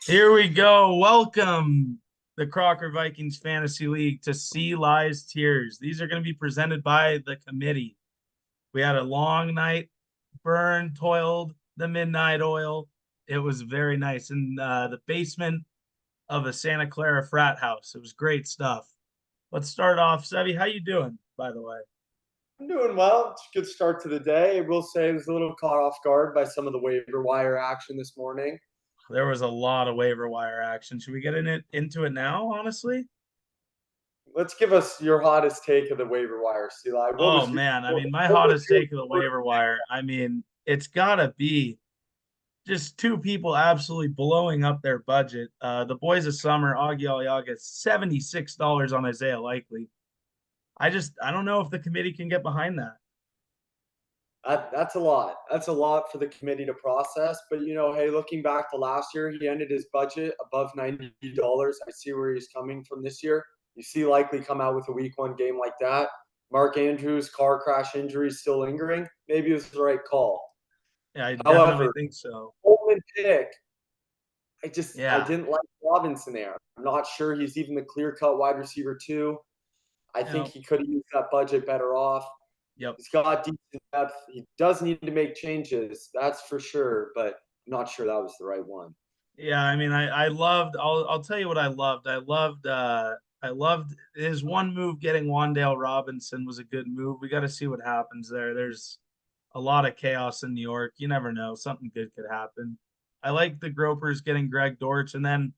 Here we go. Welcome, the Crocker Vikings Fantasy League, to Sea Lies Tears. These are going to be presented by the committee. We had a long night, burned, toiled, the midnight oil. It was very nice in the basement of a Santa Clara frat house. It was great stuff. Let's start off. Sevy, how you doing, by the way? I'm doing well. It's a good start to the day. I will say I was a little caught off guard by some of the waiver wire action this morning. There was a lot of waiver wire action. Should we get into it now, honestly? Let's give us your hottest take of the waiver wire, Eli. Oh man, I mean, my what was hottest your take of the waiver wire. I mean, it's gotta be just two people absolutely blowing up their budget. The boys of summer, Augie Aliaga, $76 on Isaiah Likely. I don't know if the committee can get behind that. That's a lot. That's a lot for the committee to process. But hey, looking back to last year, he ended his budget above $90. I see where he's coming from this year. You see Likely come out with a week one game like that. Mark Andrews, car crash injury still lingering. Maybe it was the right call. Yeah, I definitely However, think so. Coleman pick, I Yeah, didn't like Robinson there. I'm not sure he's even the clear cut wide receiver too. I think no, he could have used that budget better off. yep. He's got decent depth. He does need to make changes, that's for sure, but I'm not sure that was the right one. Yeah, I mean, I loved. I'll tell you what I loved. I loved his one move getting Wandale Robinson was a good move. We got to see what happens there. There's a lot of chaos in New York. You never know. Something good could happen. I like the Gropers getting Greg Dortch, and then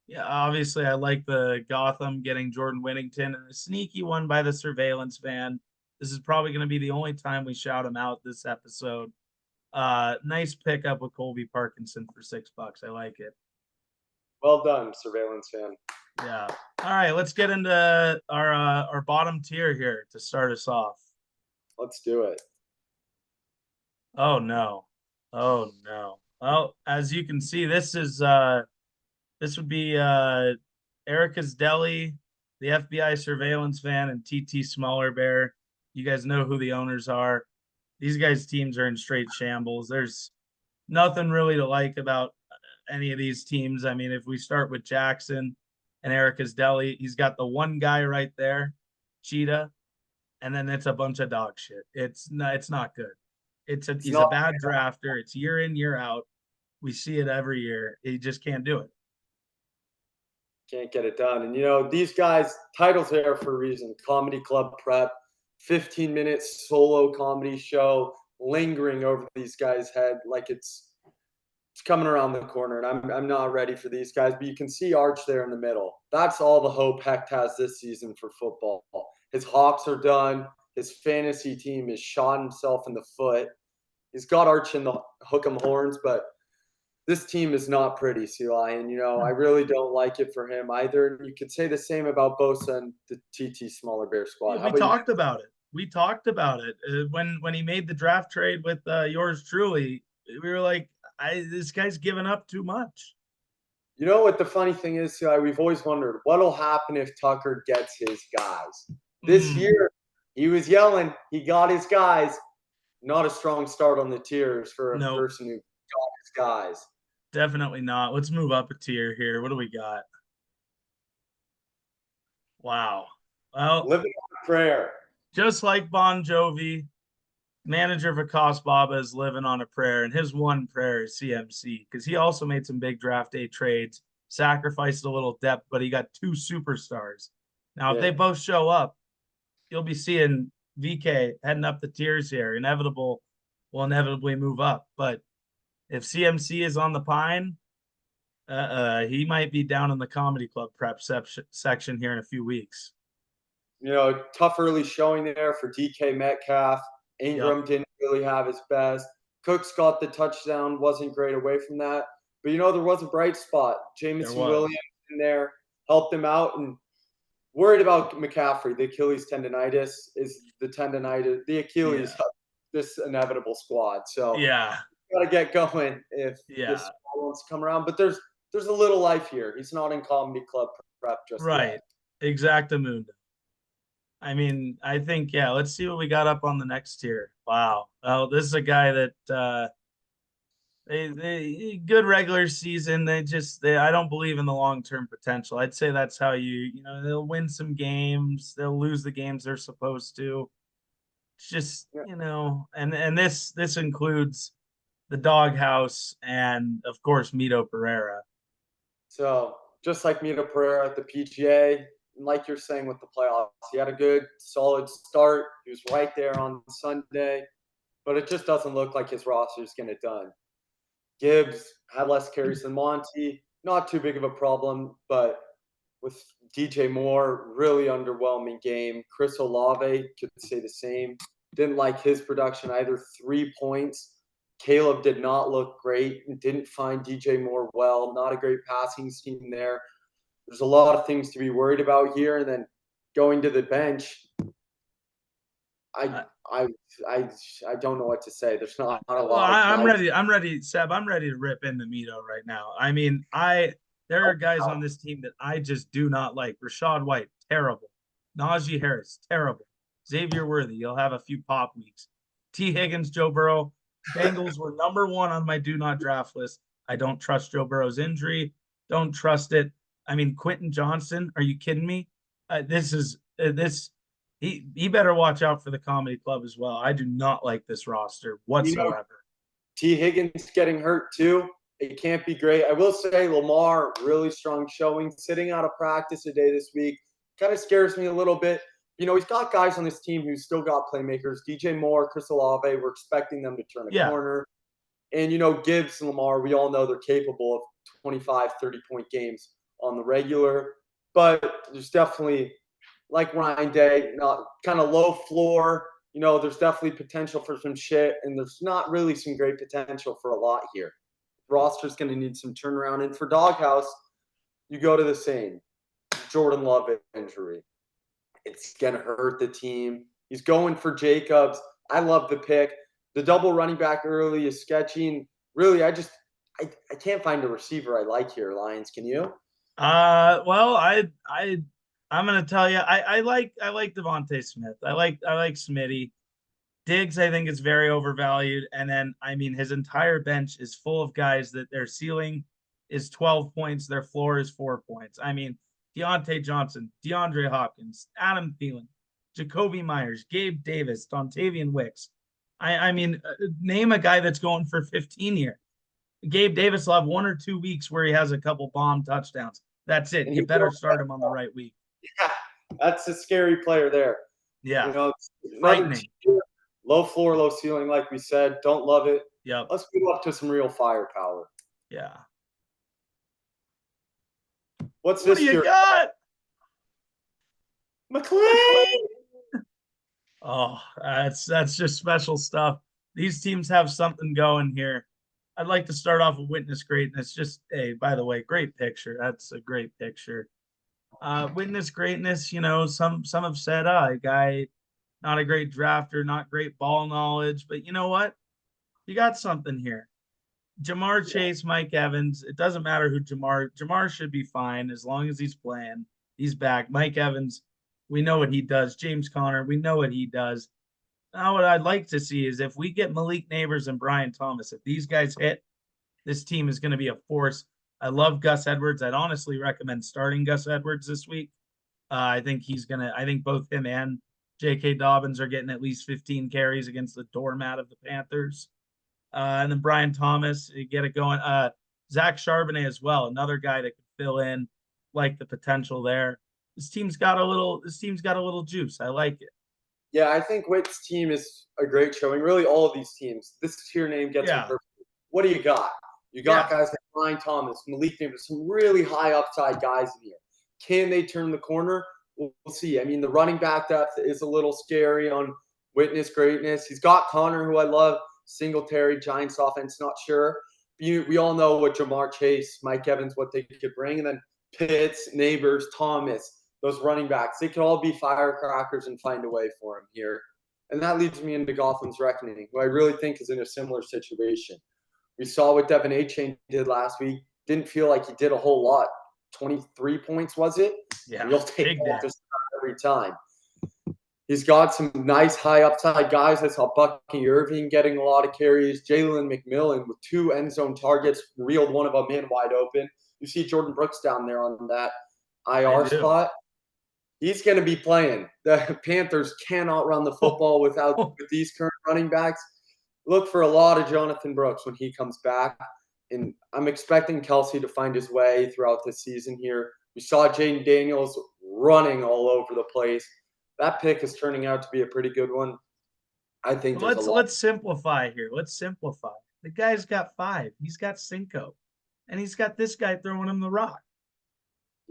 yeah, obviously I like the Gotham getting Jordan Whittington, and a sneaky one by the surveillance van. This is probably going to be the only time we shout him out this episode. Nice pickup with Colby Parkinson for $6. I like it. Well done, surveillance fan. Yeah. All right, let's get into our bottom tier here to start us off. Let's do it. Oh no. Oh no. Well, as you can see, this would be Erica's Deli, the FBI surveillance van, and TT Smaller Bear. You guys know who the owners are. These guys' teams are in straight shambles. There's nothing really to like about any of these teams. I mean, if we start with Jackson and Erica's Deli, he's got the one guy right there, Cheetah, and then it's a bunch of dog shit. It's not good. He's a bad drafter. It's year in, year out. We see it every year. He just can't do it. Can't get it done. And these guys, titles there for a reason. Comedy Club Prep, 15-minute solo comedy show lingering over these guys' head like it's coming around the corner, and I'm not ready for these guys. But you can see Arch there in the middle. That's all the hope Hecht has this season for football. His Hawks are done. His fantasy team has shot himself in the foot. He's got Arch in the hook 'em horns, but this team is not pretty, Eli. And I really don't like it for him either. You could say the same about Bosa and the TT Smaller Bear squad. Yeah, we talked about it. We talked about it when he made the draft trade with yours truly. We were like, this guy's giving up too much. You know what the funny thing is, Eli? We've always wondered what'll happen if Tucker gets his guys. This year, he was yelling. He got his guys. Not a strong start on the tiers for a person who got his guys. Definitely not. Let's move up a tier here. What do we got? Wow. Well, living on a prayer. Just like Bon Jovi, manager Vikas Baba is living on a prayer, and his one prayer is CMC because he also made some big draft day trades, sacrificed a little depth, but he got two superstars. Now, if they both show up, you'll be seeing VK heading up the tiers here. Will inevitably move up, but if CMC is on the pine, he might be down in the comedy club prep section here in a few weeks. Tough early showing there for DK Metcalf. Ingram didn't really have his best. Cooks got the touchdown, wasn't great away from that. But there was a bright spot. Jameson Williams in there helped him out, and worried about McCaffrey. The Achilles tendonitis is the Achilles of this inevitable squad. So got to get going if this wants to come around. But there's a little life here. He's not in comedy club prep just right. Yet. Exactamundo. I mean, I think let's see what we got up on the next tier. Wow. Well, this is a guy that good regular season. I don't believe in the long term potential. I'd say that's how they'll win some games, they'll lose the games they're supposed to. It's just Yeah. and this includes the doghouse and of course Mito Pereira. So just like Mito Pereira at the PGA, and like you're saying with the playoffs, he had a good, solid start. He was right there on Sunday, but it just doesn't look like his roster is getting it done. Gibbs had less carries than Monty, not too big of a problem, but with DJ Moore, really underwhelming game. Chris Olave could say the same. Didn't like his production either. 3 points. Caleb did not look great and didn't find DJ Moore well. Not a great passing scheme there. There's a lot of things to be worried about here. And then going to the bench, I I I don't know what to say. There's not a Well, lot of I'm guys. ready. I'm ready, Seb. I'm ready to rip into Mito right now. I mean, there are guys on this team that I just do not like. Rashad White, terrible. Najee Harris, terrible. Xavier Worthy, you'll have a few pop weeks. T. Higgins, Joe Burrow. Bengals were number one on my do not draft list. I don't trust Joe Burrow's injury. Don't trust it. I mean, Quentin Johnson, are you kidding me? This he better watch out for the comedy club as well. I do not like this roster whatsoever. T. Higgins getting hurt too. It can't be great. I will say Lamar, really strong showing, sitting out of practice a day this week. Kind of scares me a little bit. He's got guys on this team who still got playmakers. DJ Moore, Chris Olave, we're expecting them to turn a Yeah. corner. And, Gibbs and Lamar, we all know they're capable of 25, 30-point games on the regular. But there's definitely, like Ryan Day, not kind of low floor. There's definitely potential for some shit, and there's not really some great potential for a lot here. Roster's going to need some turnaround. And for Doghouse, you go to the same. Jordan Love injury. It's going to hurt the team. He's going for Jacobs. I love the pick. The double running back early is sketching. Really, I can't find a receiver I like here, Lions. Can you? Well, I'm gonna tell you, I like Devontae Smith. I like Smitty. Diggs, I think, is very overvalued. And then, I mean, his entire bench is full of guys that their ceiling is 12 points, their floor is 4 points. I mean, Deontay Johnson, DeAndre Hopkins, Adam Thielen, Jacoby Myers, Gabe Davis, Dontavian Wicks. I mean, name a guy that's going for 15 here. Gabe Davis will have 1 or 2 weeks where he has a couple bomb touchdowns. That's it. You better start him on the right week. Yeah, that's a scary player there. Yeah. Frightening. Low floor, low ceiling, like we said. Don't love it. Yep. Let's move up to some real firepower. Yeah. What do you got? McLean. Oh, that's just special stuff. These teams have something going here. I'd like to start off with Witness Greatness. Just, hey, by the way, great picture. That's a great picture. Witness Greatness, some have said, guy, not a great drafter, not great ball knowledge, but you know what? You got something here. Jamar Chase, Mike Evans. It doesn't matter who Jamar should be fine as long as he's playing. He's back. Mike Evans, we know what he does. James Conner, we know what he does. Now, what I'd like to see is if we get Malik Neighbors and Brian Thomas, if these guys hit, this team is going to be a force. I love Gus Edwards. I'd honestly recommend starting Gus Edwards this week. I think both him and J.K. Dobbins are getting at least 15 carries against the doormat of the Panthers. And then Brian Thomas, you get it going. Zach Charbonnet as well, another guy that could fill in, like the potential there. This team's got a little juice. I like it. Yeah, I think Witt's team is a great showing. Really, all of these teams. This tier name gets it perfect. What do you got? You got guys like Brian Thomas, Malik Neighbors, some really high upside guys in here. Can they turn the corner? We'll see. I mean, the running back depth is a little scary on Witness Greatness. He's got Connor, who I love. Singletary, Giants offense, not sure. We all know what Jamar Chase, Mike Evans, what they could bring. And then Pitts, Neighbors, Thomas, those running backs, they could all be firecrackers and find a way for him here. And that leads me into Gotham's Reckoning, who I really think is in a similar situation. We saw what Devin Achane did last week. Didn't feel like he did a whole lot. 23 points, was it? Yeah. You'll take that just every time. He's got some nice high upside guys. I saw Bucky Irving getting a lot of carries. Jalen McMillan with 2 end zone targets, reeled one of them in wide open. You see Jordan Brooks down there on that IR spot. He's going to be playing. The Panthers cannot run the football with these current running backs. Look for a lot of Jonathan Brooks when he comes back. And I'm expecting Kelce to find his way throughout the season here. We saw Jaden Daniels running all over the place. That pick is turning out to be a pretty good one. I think let's simplify here. Let's simplify. The guy's got 5. He's got Cinco. And he's got this guy throwing him the rock.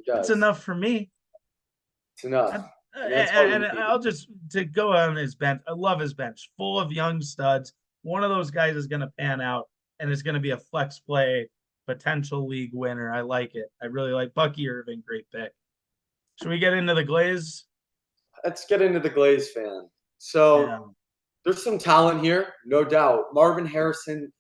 That's enough for me. It's enough. And I'll just to go on his bench. I love his bench, full of young studs. One of those guys is going to pan out and is going to be a flex play potential league winner. I like it. I really like Bucky Irving. Great pick. Should we get into the Glaze? Let's get into the Glaze fan. So there's some talent here, no doubt. Marvin Harrison,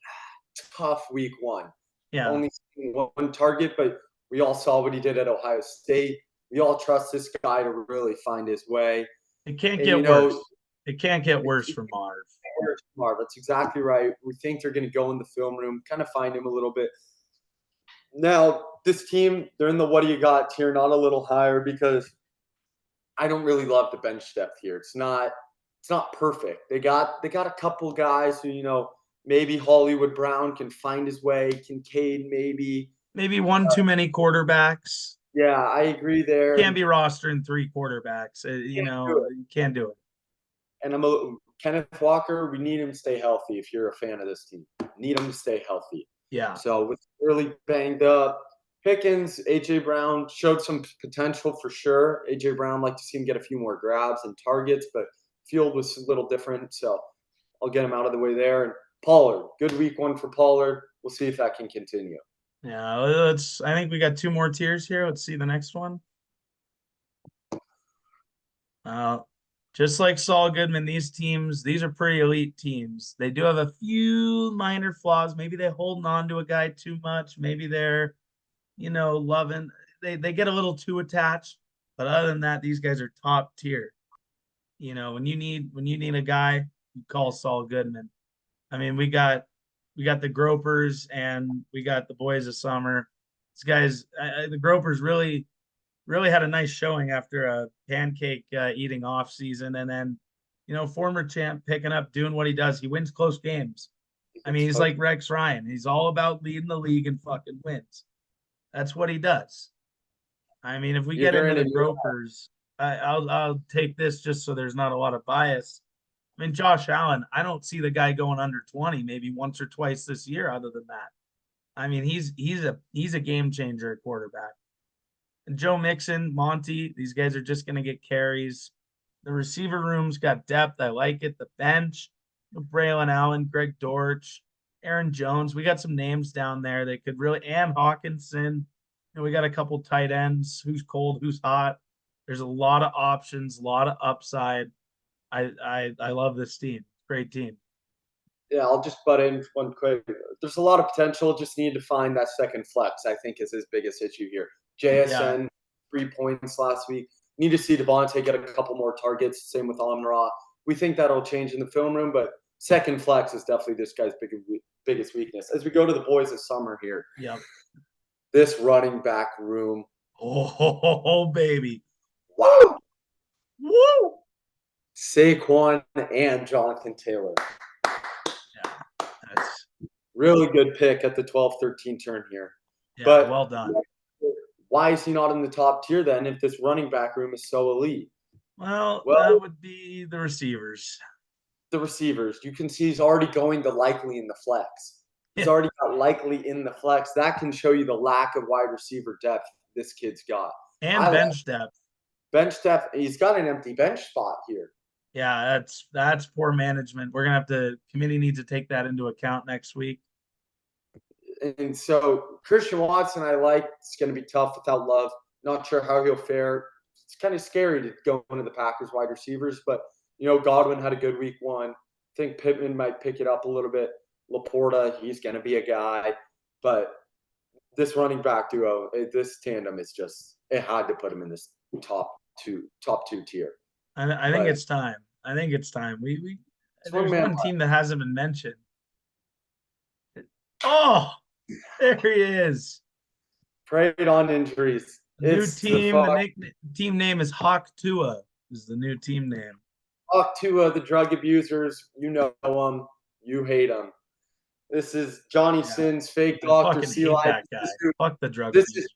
tough week 1. Yeah. Only 1 target, but we all saw what he did at Ohio State. We all trust this guy to really find his way. It can't get worse. It can't get worse for Marv. That's exactly right. We think they're going to go in the film room, kind of find him a little bit. Now, this team, they're in the what do you got tier, not a little higher, because I don't really love the bench depth here. It's not perfect. They got a couple guys who, maybe Hollywood Brown can find his way. Kincaid, maybe one too many quarterbacks. Yeah, I agree there. Can't be rostering 3 quarterbacks. You can't do it. And Kenneth Walker, we need him to stay healthy if you're a fan of this team. Need him to stay healthy. Yeah. So with really banged up, Pickens, A.J. Brown showed some potential for sure. A.J. Brown, like to see him get a few more grabs and targets, but field was a little different, so I'll get him out of the way there. And Pollard, good week 1 for Pollard. We'll see if that can continue. Yeah, I think we got 2 more tiers here. Let's see the next one. Just like Saul Goodman, these are pretty elite teams. They do have a few minor flaws. Maybe they're holding on to a guy too much. Maybe they're, loving. They get a little too attached. But other than that, these guys are top tier. When you need a guy, you call Saul Goodman. I mean, we got the Gropers and we got the Boys of Summer. These guys, the Gropers really had a nice showing after a pancake eating off season, and then former champ picking up, doing what he does. He wins close games. I mean, he's like Rex Ryan. He's all about leading the league and fucking wins. That's what he does. I mean, if we get into the Gropers, I'll take this just so there's not a lot of bias. I mean, Josh Allen, I don't see the guy going under 20 maybe once or twice this year. Other than that, I mean, he's a game changer at quarterback. And Joe Mixon, Monty, these guys are just going to get carries. The receiver room's got depth. I like it. The bench, Braylon Allen, Greg Dortch, Aaron Jones. We got some names down there that could really, and Hawkinson. We got a couple tight ends. Who's cold? Who's hot? There's a lot of options, a lot of upside. I love this team. Great team. Yeah, I'll just butt in one quick. There's a lot of potential. Just need to find that second flex, I think, is his biggest issue here. JSN, 3 points last week. Need to see Devontae get a couple more targets. Same with Amon-Ra. We think that'll change in the film room, but second flex is definitely this guy's biggest weakness. As we go to the Boys of Summer here. Yep. This running back room. Oh, baby. Wow. Woo! Saquon and Jonathan Taylor. Yeah, that's really good pick at the 12-13 turn here. Yeah, but well done. Why is he not in the top tier then if this running back room is so elite? Well, that would be the receivers. The receivers. You can see he's already going to likely in the flex. He's already got likely in the flex. That can show you the lack of wide receiver depth this kid's got. And bench depth. Bench depth. He's got an empty bench spot here. Yeah, that's poor management. We're going to have committee needs to take that into account next week. And so Christian Watson, I like. It's going to be tough without Love. Not sure how he'll fare. It's kind of scary to go into the Packers wide receivers, but Godwin had a good week 1. I think Pittman might pick it up a little bit. Laporta, he's going to be a guy, but this running back duo, this tandem is just, it had to put him in this top two tier. I think But it's time. I think it's time. one There's man one team that hasn't been mentioned. Oh, there he is. preyed on injuries. New It's the team. fuck Team name is Hawk Tua. Is the new team name. talk to the drug abusers. You know them. You hate them. This is Johnny Yeah, Sins, fake I Dr. fucking hate Eli. that guy. Fuck the drug This abusers.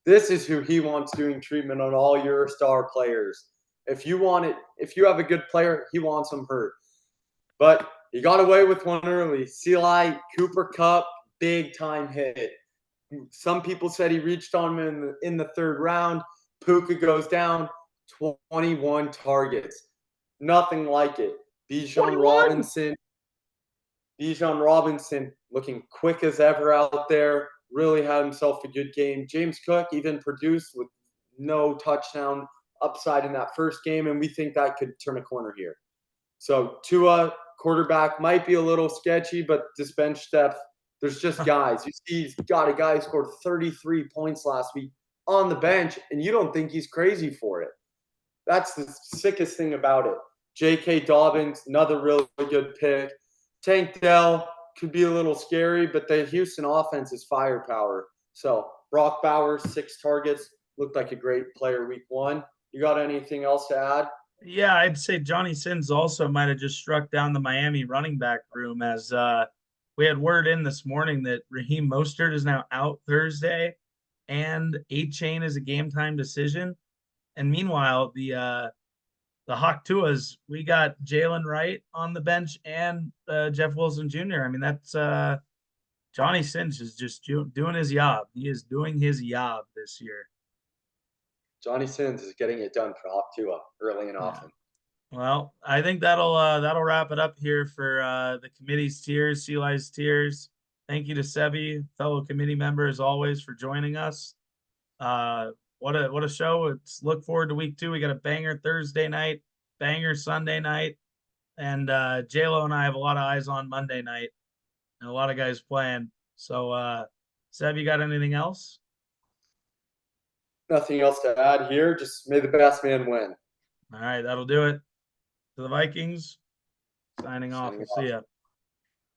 this is who he wants doing treatment on all your star players. If you have a good player, he wants them hurt. But he got away with one early. Eli, Cooper Kupp, big time hit. Some people said he reached on him in the third round. Puka goes down, 21 targets. Nothing like it. Bijan 21. Robinson looking quick as ever out there. Really had himself a good game. James Cook even produced with no touchdown upside in that first game, and we think that could turn a corner here. So Tua, quarterback, might be a little sketchy, but this bench depth, there's just guys. You see, he's got a guy who scored 33 points last week on the bench, and you don't think he's crazy for it. That's the sickest thing about it. J.K. Dobbins, another really good pick. Tank Dell could be a little scary, but the Houston offense is firepower. So Brock Bowers, 6 targets, looked like a great player week 1. You got anything else to add? Yeah, I'd say Johnny Sins also might have just struck down the Miami running back room as we had word in this morning that Raheem Mostert is now out Thursday and Achane is a game time decision. And meanwhile, the Hawk Tuas, we got Jalen Wright on the bench and Jeff Wilson Jr. I mean, that's Johnny Sins is just doing his job. He is doing his job this year. Johnny Sins is getting it done for Hawk Tua early and Yeah. often. Well, I think that'll wrap it up here for the committee's tiers, CLI's tiers. Thank you to Sebi, fellow committee member, as always, for joining us. What a show! It's look forward to week 2. We got a banger Thursday night, banger Sunday night, and JLo and I have a lot of eyes on Monday night, and a lot of guys playing. So, Seb, you got anything else? Nothing else to add here. Just may the best man win. All right, that'll do it. To the Vikings, signing off. Signing We'll off. see ya.